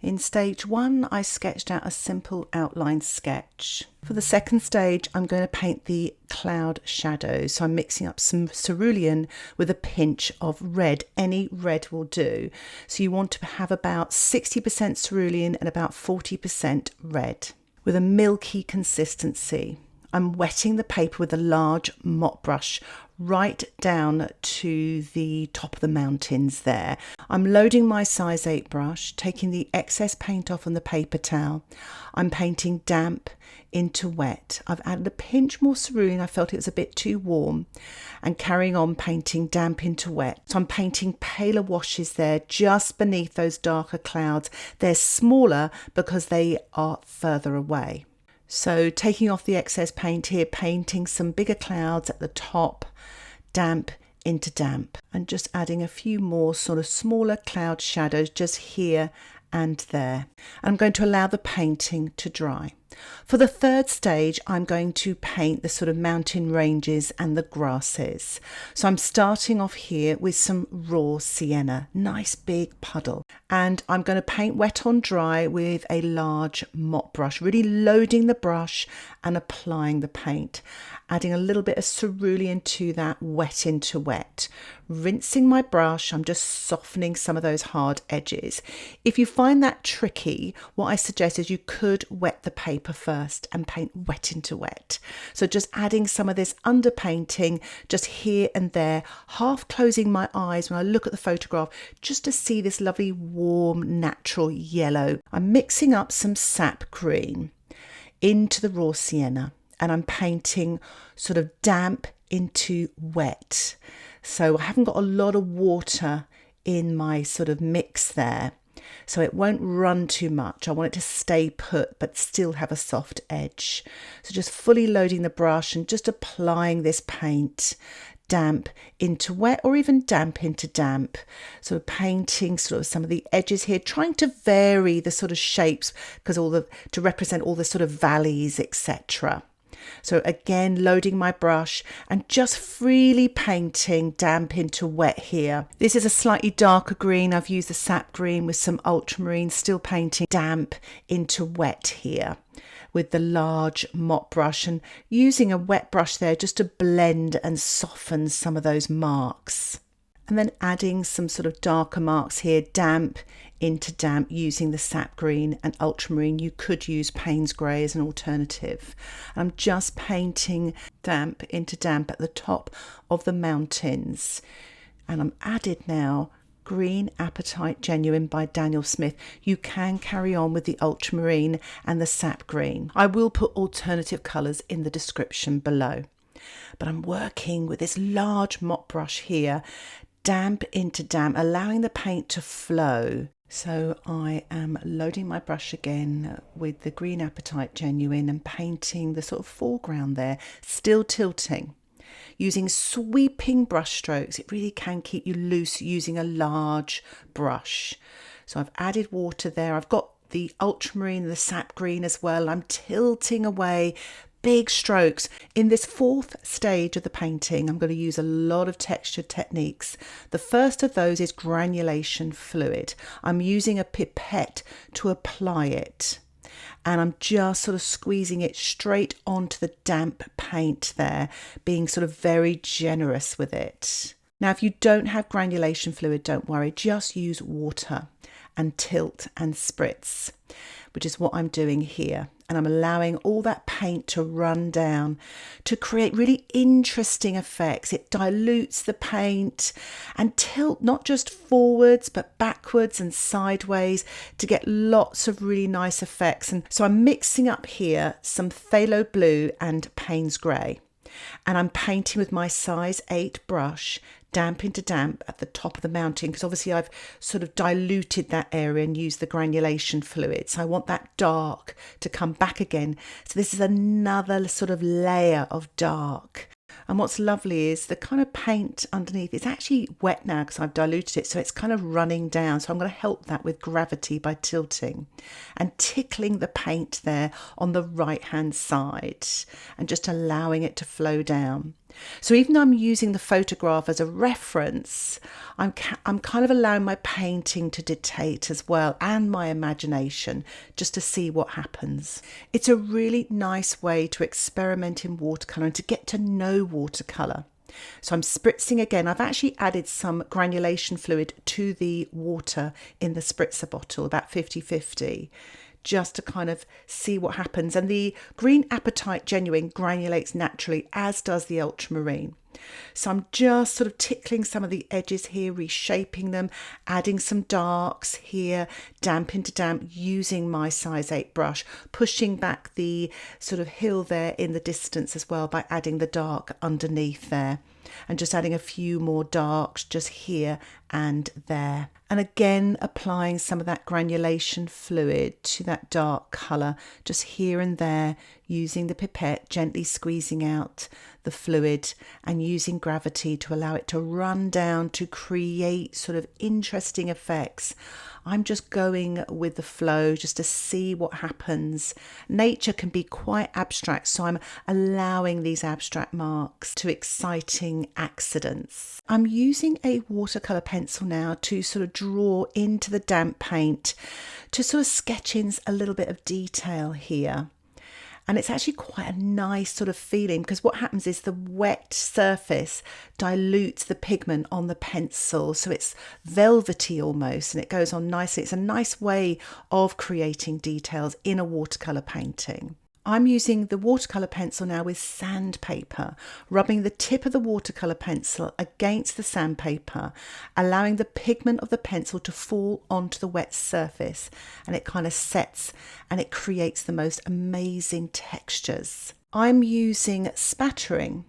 In stage 1, I sketched out a simple outline sketch. For the second stage, I'm going to paint the cloud shadows. So I'm mixing up some cerulean with a pinch of red. Any red will do. So you want to have about 60% cerulean and about 40% red with a milky consistency. I'm wetting the paper with a large mop brush right down to the top of the mountains there. I'm loading my size 8 brush, taking the excess paint off on the paper towel. I'm painting damp into wet. I've added a pinch more cerulean, I felt it was a bit too warm, and carrying on painting damp into wet. So I'm painting paler washes there just beneath those darker clouds. They're smaller because they are further away. So taking off the excess paint here, painting some bigger clouds at the top, damp into damp, and just adding a few more sort of smaller cloud shadows just here and there. I'm going to allow the painting to dry. For the third stage, I'm going to paint the sort of mountain ranges and the grasses. So I'm starting off here with some raw sienna, nice big puddle. And I'm going to paint wet on dry with a large mop brush, really loading the brush and applying the paint, adding a little bit of cerulean to that, wet into wet. Rinsing my brush, I'm just softening some of those hard edges. If you find that tricky, what I suggest is you could wet the paper first and paint wet into wet. So just adding some of this underpainting just here and there, half closing my eyes when I look at the photograph just to see this lovely warm natural yellow. I'm mixing up some sap green into the raw sienna and I'm painting sort of damp into wet. So I haven't got a lot of water in my sort of mix there, so it won't run too much. I want it to stay put but still have a soft edge. So just fully loading the brush and just applying this paint damp into wet or even damp into damp. So painting sort of some of the edges here, trying to vary the sort of shapes because to represent all the sort of valleys, etc. So again, loading my brush and just freely painting damp into wet here. This is a slightly darker green. I've used the sap green with some ultramarine, still painting damp into wet here with the large mop brush and using a wet brush there just to blend and soften some of those marks. And then adding some sort of darker marks here, damp into damp, using the sap green and ultramarine. You could use Paynes grey as an alternative. I'm just painting damp into damp at the top of the mountains. And I'm added now Green Apatite Genuine by Daniel Smith. You can carry on with the ultramarine and the sap green. I will put alternative colours in the description below. But I'm working with this large mop brush here, damp into damp, allowing the paint to flow. So I am loading my brush again with the Green Apatite Genuine and painting the sort of foreground there, still tilting. Using sweeping brush strokes, it really can keep you loose using a large brush. So I've added water there. I've got the ultramarine and the sap green as well. I'm tilting away, big strokes. In this fourth stage of the painting, I'm going to use a lot of textured techniques. The first of those is granulation fluid. I'm using a pipette to apply it. And I'm just sort of squeezing it straight onto the damp paint there, being sort of very generous with it. Now, if you don't have granulation fluid, don't worry, just use water and tilt and spritz, which is what I'm doing here. And I'm allowing all that paint to run down to create really interesting effects. It dilutes the paint and tilt not just forwards but backwards and sideways to get lots of really nice effects. And so I'm mixing up here some phthalo blue and Paynes grey, and I'm painting with my size 8 brush damp into damp at the top of the mountain, because obviously I've sort of diluted that area and used the granulation fluid. So I want that dark to come back again. So this is another sort of layer of dark. And what's lovely is the kind of paint underneath is actually wet now because I've diluted it, so it's kind of running down. So I'm going to help that with gravity by tilting and tickling the paint there on the right hand side and just allowing it to flow down. So even though I'm using the photograph as a reference, I'm kind of allowing my painting to dictate as well, and my imagination, just to see what happens. It's a really nice way to experiment in watercolour and to get to know watercolour. So I'm spritzing again. I've actually added some granulation fluid to the water in the spritzer bottle, about 50-50. Just to kind of see what happens. And the green Apatite Genuine granulates naturally, as does the Ultramarine. So I'm just sort of tickling some of the edges here, reshaping them, adding some darks here, damp into damp, using my size 8 brush, pushing back the sort of hill there in the distance as well by adding the dark underneath there. And just adding a few more darks just here and there. And again, applying some of that granulation fluid to that dark colour, just here and there, using the pipette, gently squeezing out the fluid and using gravity to allow it to run down to create sort of interesting effects. I'm just going with the flow just to see what happens. Nature can be quite abstract, so I'm allowing these abstract marks to exciting accidents. I'm using a watercolour pencil now to sort of draw into the damp paint, to sort of sketch in a little bit of detail here. And it's actually quite a nice sort of feeling, because what happens is the wet surface dilutes the pigment on the pencil, so it's velvety almost, and it goes on nicely. It's a nice way of creating details in a watercolour painting. I'm using the watercolour pencil now with sandpaper, rubbing the tip of the watercolour pencil against the sandpaper, allowing the pigment of the pencil to fall onto the wet surface, and it kind of sets and it creates the most amazing textures. I'm using spattering,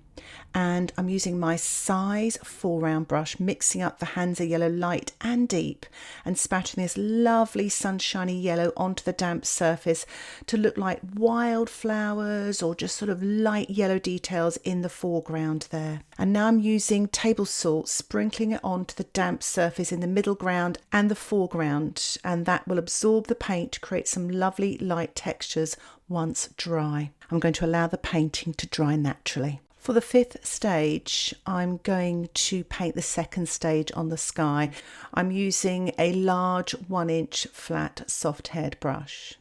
and I'm using my size 4 round brush, mixing up the Hansa yellow light and deep and spattering this lovely sunshiny yellow onto the damp surface to look like wildflowers or just sort of light yellow details in the foreground there. And now I'm using table salt, sprinkling it onto the damp surface in the middle ground and the foreground, and that will absorb the paint to create some lovely light textures once dry. I'm going to allow the painting to dry naturally. For the 5th stage, I'm going to paint the 2nd stage on the sky. I'm using a large 1-inch flat soft-haired brush.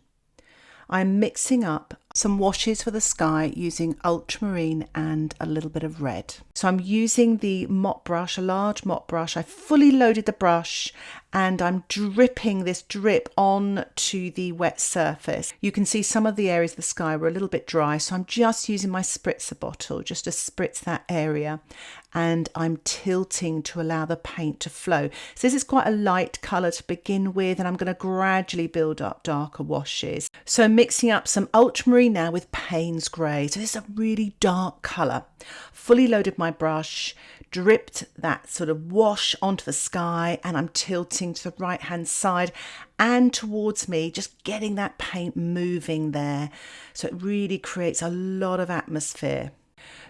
I'm mixing up some washes for the sky using ultramarine and a little bit of red. So I'm using the mop brush, a large mop brush. I fully loaded the brush and I'm dripping this drip on to the wet surface. You can see some of the areas of the sky were a little bit dry, so I'm just using my spritzer bottle just to spritz that area, and I'm tilting to allow the paint to flow. So this is quite a light colour to begin with, and I'm going to gradually build up darker washes. So mixing up some ultramarine now with Paynes grey. So this is a really dark colour. Fully loaded my brush, dripped that sort of wash onto the sky, and I'm tilting to the right hand side and towards me, just getting that paint moving there. So it really creates a lot of atmosphere.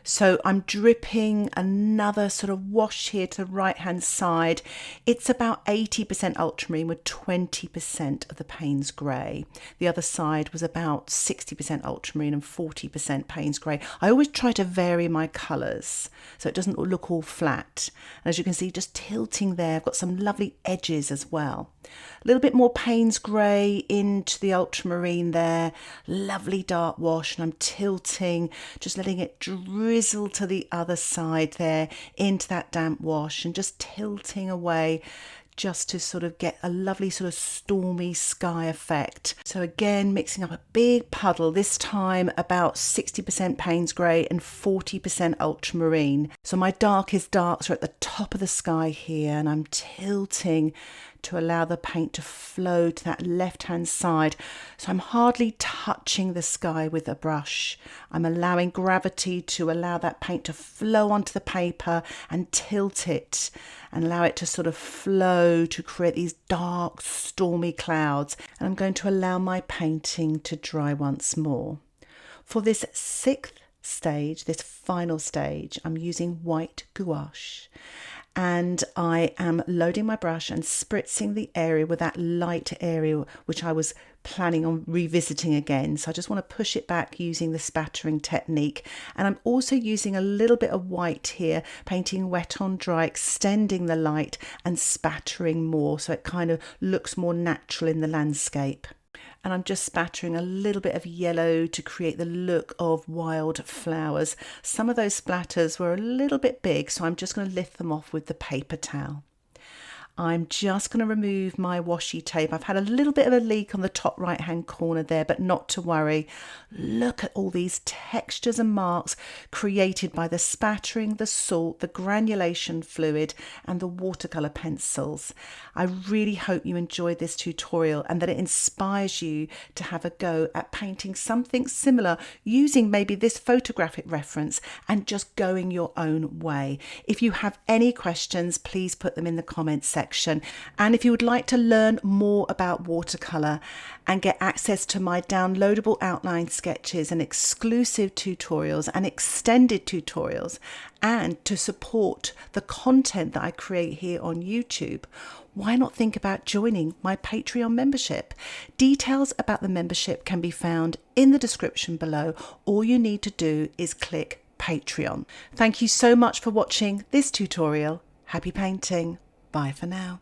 So I'm dripping another sort of wash here to the right hand side. It's about 80% ultramarine with 20% of the Paynes grey. The other side was about 60% ultramarine and 40% Paynes grey. I always try to vary my colours so it doesn't look all flat. And as you can see, just tilting there, I've got some lovely edges as well. A little bit more Paynes grey into the ultramarine there. Lovely dark wash, and I'm tilting, just letting it drizzle to the other side there into that damp wash, and just tilting away just to sort of get a lovely sort of stormy sky effect. So again, mixing up a big puddle, this time about 60% Paynes grey and 40% ultramarine. So my darkest darks are at the top of the sky here, and I'm tilting to allow the paint to flow to that left hand side. So I'm hardly touching the sky with a brush. I'm allowing gravity to allow that paint to flow onto the paper and tilt it and allow it to sort of flow to create these dark stormy clouds. And I'm going to allow my painting to dry once more. For this 6th stage, this final stage, I'm using white gouache. and I am loading my brush and spritzing the area with that light area which I was planning on revisiting again. So I just want to push it back using the spattering technique, and I'm also using a little bit of white here, painting wet on dry, extending the light and spattering more so it kind of looks more natural in the landscape. And I'm just spattering a little bit of yellow to create the look of wild flowers. Some of those splatters were a little bit big, so I'm just going to lift them off with the paper towel. I'm just going to remove my washi tape. I've had a little bit of a leak on the top right hand corner there, but not to worry. Look at all these textures and marks created by the spattering, the salt, the granulation fluid and the watercolour pencils. I really hope you enjoyed this tutorial and that it inspires you to have a go at painting something similar using maybe this photographic reference and just going your own way. If you have any questions, please put them in the comments section. And if you would like to learn more about watercolour and get access to my downloadable outline sketches and exclusive tutorials and extended tutorials, and to support the content that I create here on YouTube, why not think about joining my Patreon membership? Details about the membership can be found in the description below. All you need to do is click Patreon. Thank you so much for watching this tutorial. Happy painting. Bye for now.